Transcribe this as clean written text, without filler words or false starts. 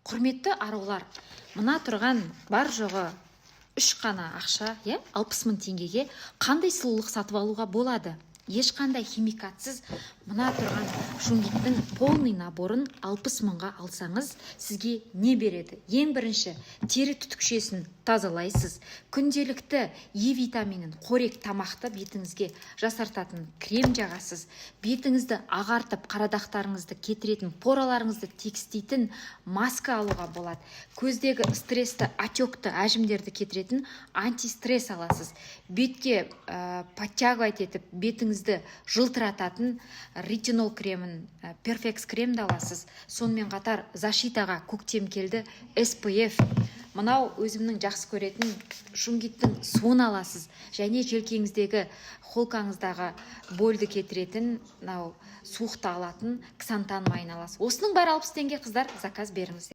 Құрметті арулар, мына тұрған бар жоғы 3 қана ақша, 60 мың теңгеге қандай сұлулық сатып алуға болады? Ешқандай химикатсыз мына тұрған шунгиттің полный наборын 60 мыңға алсаңыз, сізге не береді? Ең бірінші, тері түтікшесін тазалайсыз. Күнделікті Е витаминін қорек тамақты бетіңізге жасартатын крем жағасыз. Бетіңізді ағартып, қарадақтарыңызды кетіретін, пораларыңызды текстейтін маска алуға болады. Көздегі стрессті, отекті, әжімдерді кетіретін антистресс аласыз. Бетке подтягивать етіп, бетіңізді жылтырататын ретинол кремін, перфекс кремді аласыз. Сонымен қатар защитаға көктем келді, SPF. Мынау өзімнің жақсы көретін шунгиттің суын аласыз. Және желкеңіздегі, холкаңыздағы больді кетіретін, суықты алатын ксантан майын аласыз. Осының бәрі 60 теңге, қыздар, заказ беріңіздер.